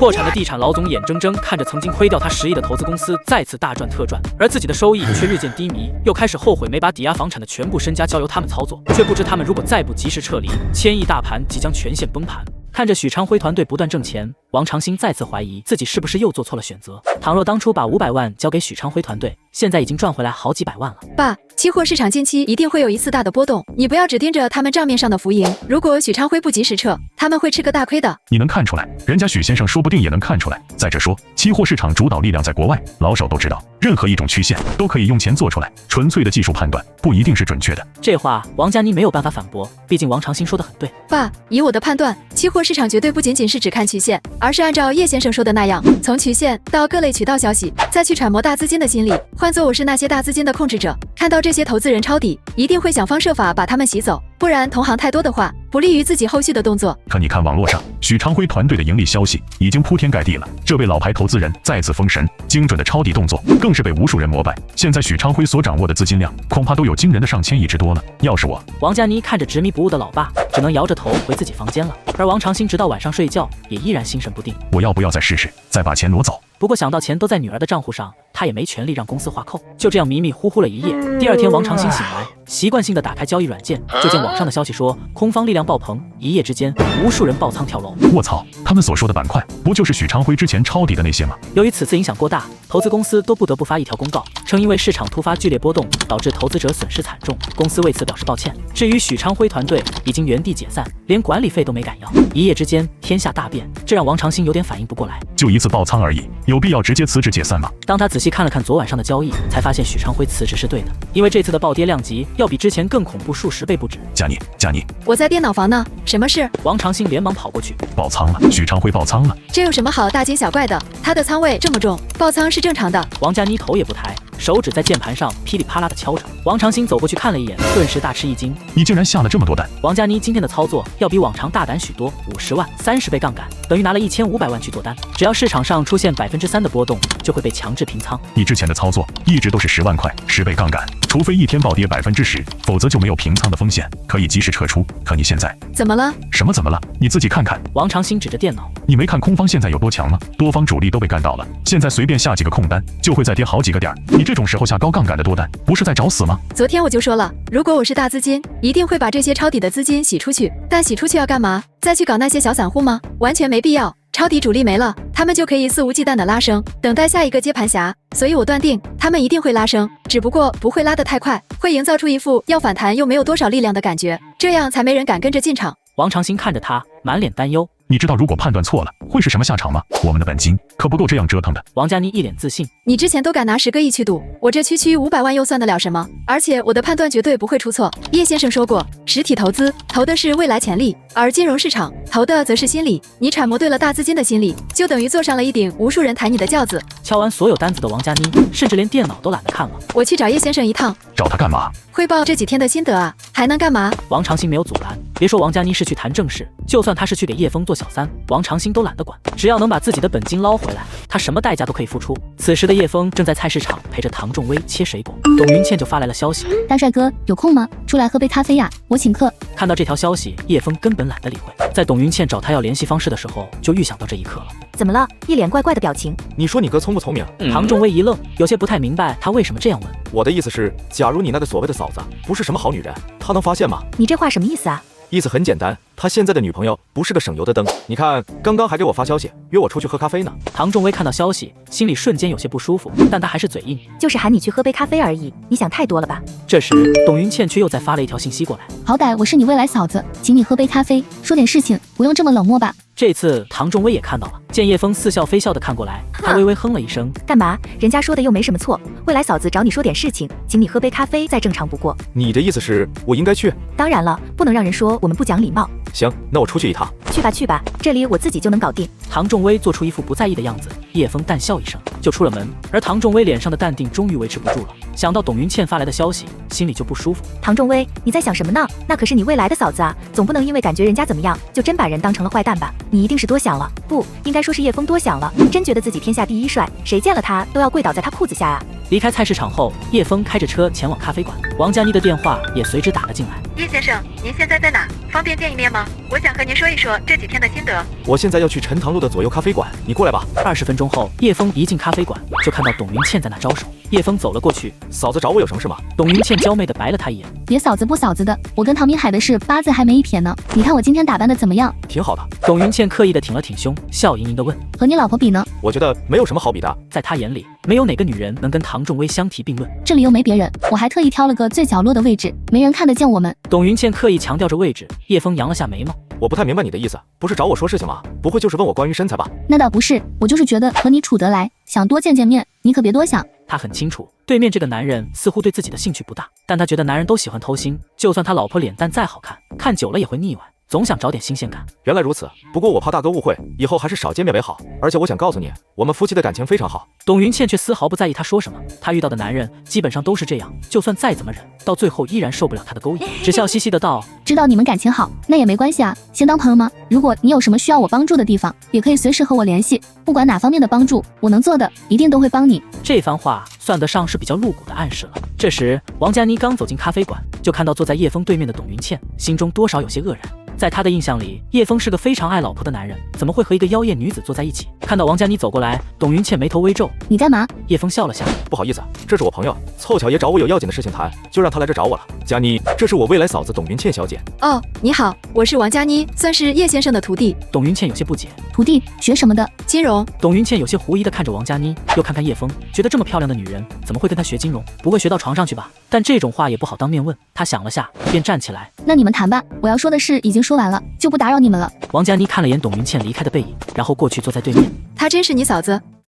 破产的地产老总眼睁睁看着曾经亏掉他10亿的投资公司再次大赚特赚，而自己的收益却日渐低迷，又开始后悔没把抵押房产的全部身家交由他们操作，却不知他们如果再不及时撤离，1000亿大盘即将全线崩盘。看着许昌辉团队不断挣钱，王长兴再次怀疑自己是不是又做错了选择。倘若当初把500万交给许昌辉团队，现在已经赚回来好几百万了。爸，期货市场近期一定会有一次大的波动，你不要只盯着他们账面上的浮盈。如果许昌辉不及时撤，他们会吃个大亏的。你能看出来，人家许先生说不定也能看出来。再者说，期货市场主导力量在国外，老手都知道，任何一种曲线都可以用钱做出来，纯粹的技术判断不一定是准确的。这话王佳妮没有办法反驳，毕竟王长兴说的很对。爸，以我的判断，期货市场绝对不仅仅是只看曲线，而是按照叶先生说的那样，从曲线到各类渠道消息，再去揣摩大资金的心理。换作我是那些大资金的控制者，看到这些投资人抄底，一定会想方设法把他们洗走，不然同行太多的话，不利于自己后续的动作。可你看网络上许昌辉团队的盈利消息已经铺天盖地了，这位老牌投资人再次封神，精准的抄底动作更是被无数人膜拜。现在许昌辉所掌握的资金量恐怕都有惊人的上千亿之多了。要是我，王佳妮看着执迷不悟的老爸，只能摇着头回自己房间了。而王长兴直到晚上睡觉也依然心神不定，我要不要再试试，再把钱挪走？不过想到钱都在女儿的账户上，他也没权利让公司划扣，就这样迷迷糊糊了一夜。第二天，王长兴醒来，习惯性的打开交易软件，就见网上的消息说空方力量爆棚，一夜之间无数人爆仓跳楼。卧槽，他们所说的板块不就是许昌辉之前抄底的那些吗？由于此次影响过大，投资公司都不得不发一条公告，称因为市场突发剧烈波动，导致投资者损失惨重，公司为此表示抱歉。至于许昌辉团队，已经原地解散，连管理费都没敢要。一夜之间天下大变，这让王长兴有点反应不过来。就一次爆仓而已，有必要直接辞职解散吗？当他仔细看了看昨晚上的交易，才发现许昌辉辞职是对的，因为这次的暴跌量级要比之前更恐怖数10倍不止。佳妮，我在电脑房呢，什么事？王长兴连忙跑过去。爆仓了，许昌辉爆仓了，这有什么好大惊小怪的？他的仓位这么重，爆仓是正常的。王佳妮头也不抬，手指在键盘上噼里啪啦的敲着。王长兴走过去看了一眼，顿时大吃一惊。你竟然下了这么多单！王佳妮今天的操作要比往常大胆许多，50万30倍杠杆，等于拿了1500万去做单。只要市场上出现3%的波动，就会被强制平仓。你之前的操作一直都是10万块，10倍杠杆，除非一天暴跌10%，否则就没有平仓的风险，可以及时撤出。可你现在怎么了？什么怎么了？你自己看看。王长兴指着电脑，你没看空方现在有多强吗？多方主力都被干倒了，现在随便下几个空单就会再跌好几个点。你这种时候下高杠杆的多单，不是在找死吗？昨天我就说了，如果我是大资金，一定会把这些抄底的资金洗出去。但洗出去要干嘛？再去搞那些小散户吗？完全没必要。抄底主力没了，他们就可以肆无忌惮的拉升，等待下一个接盘侠。所以我断定他们一定会拉升，只不过不会拉得太快，会营造出一副要反弹又没有多少力量的感觉，这样才没人敢跟着进场。王长兴看着他，满脸担忧。你知道如果判断错了会是什么下场吗？我们的本金可不够这样折腾的。王佳妮一脸自信，你之前都敢拿10个亿去赌，我这区500万又算得了什么？而且我的判断绝对不会出错。叶先生说过，实体投资投的是未来潜力，而金融市场投的则是心理。你揣摩对了大资金的心理，就等于坐上了一顶无数人抬你的轿子。敲完所有单子的王佳妮，甚至连电脑都懒得看了。我去找叶先生一趟。找他干嘛？汇报这几天的心得啊，还能干嘛？王长兴没有阻拦，别说王佳妮是去谈正事，就算他是去给叶枫做小三，王长兴都懒得管，只要能把自己的本金捞回来，他什么代价都可以付出。此时的叶枫正在菜市场陪着唐仲威切水果，董云倩就发来了消息：大帅哥有空吗？出来喝杯咖啡呀，我请客。看到这条消息，叶枫根本懒得理会，在董云倩找他要联系方式的时候，就预想到这一刻了。怎么了？一脸怪怪的表情。你说你哥聪不聪明？唐仲威一愣，有些不太明白他为什么这样问。我的意思是，假如你那个所谓的嫂子不是什么好女人，她能发现吗？你这话什么意思啊？意思很简单，他现在的女朋友不是个省油的灯。你看，刚刚还给我发消息约我出去喝咖啡呢。唐仲威看到消息，心里瞬间有些不舒服，但他还是嘴硬，就是喊你去喝杯咖啡而已，你想太多了吧？这时，董云倩却又再发了一条信息过来：好歹我是你未来嫂子，请你喝杯咖啡，说点事情，不用这么冷漠吧。这次唐仲威也看到了，见叶枫似笑非笑的看过来，他微微哼了一声：干嘛？人家说的又没什么错，未来嫂子找你说点事情，请你喝杯咖啡再正常不过。你的意思是我应该去？当然了，不能让人说我们不讲礼貌。行，那我出去一趟。去吧，这里我自己就能搞定。唐仲威做出一副不在意的样子，叶枫淡笑一声就出了门，而唐仲威脸上的淡定终于维持不住了，想到董云倩发来的消息，心里就不舒服。唐仲威，你在想什么呢？那可是你未来的嫂子啊，总不能因为感觉人家怎么样，就真把人当成了坏蛋吧？你一定是多想了，不应该说是叶枫多想了，真觉得自己天下第一帅，谁见了他都要跪倒在他裤子下啊。离开菜市场后，叶枫开着车前往咖啡馆，王佳妮的电话也随之打了进来。叶先生，您现在在哪？方便见一面吗？我想和您说一说这几天的心得。我现在要去陈塘路的左右咖啡馆，你过来吧。20分钟后，叶枫一进咖啡馆，就看到董云倩在那招手。叶枫走了过去，嫂子找我有什么事吗？董云倩娇媚的白了他一眼。别嫂子不嫂子的，我跟唐明海的事八字还没一撇呢。你看我今天打扮的怎么样？挺好的。董云倩刻意的挺了挺胸，笑盈盈的问：和你老婆比呢？我觉得没有什么好比的。在他眼里，没有哪个女人能跟唐仲威相提并论。这里又没别人，我还特意挑了个最角落的位置，没人看得见我们。董云倩刻意强调着位置，叶枫扬了下眉毛。我不太明白你的意思，不是找我说事情吗？不会就是问我关于身材吧？那倒不是，我就是觉得和你处得来，想多见见面，你可别多想。他很清楚，对面这个男人似乎对自己的兴趣不大，但他觉得男人都喜欢偷腥，就算他老婆脸蛋再好看，看久了也会腻歪，总想找点新鲜感。原来如此，不过我怕大哥误会，以后还是少见面为好。而且我想告诉你，我们夫妻的感情非常好。董云倩却丝毫不在意他说什么，他遇到的男人基本上都是这样，就算再怎么忍，到最后依然受不了他的勾引，只笑嘻嘻的道：知道你们感情好，那也没关系啊，先当朋友吗？如果你有什么需要我帮助的地方，也可以随时和我联系，不管哪方面的帮助，我能做的一定都会帮你。这番话算得上是比较露骨的暗示了。这时，王佳妮刚走进咖啡馆，就看到坐在叶枫对面的董云倩，心中多少有些愕然。在他的印象里，叶枫是个非常爱老婆的男人，怎么会和一个妖艳女子坐在一起？看到王佳妮走过来，董云倩眉头微皱。你干嘛？叶枫笑了下，不好意思，这是我朋友，凑巧也找我有要紧的事情谈，就让他来这找我了。佳妮，这是我未来嫂子董云倩小姐。哦，你好，我是王佳妮，算是叶先生的徒弟。董云倩有些不解，徒弟学什么的？金融。董云倩有些狐疑的看着王佳妮，又看看叶枫，觉得这么漂亮的女人怎么会跟她学金融？不会学到床上去吧？但这种话也不好当面问。她想了下，便站起来。那你们谈吧，我要说的事已经说完了，就不打扰你们了。王佳妮看了眼董云倩离开的背影，然后过去坐在对面。她真是你嫂子？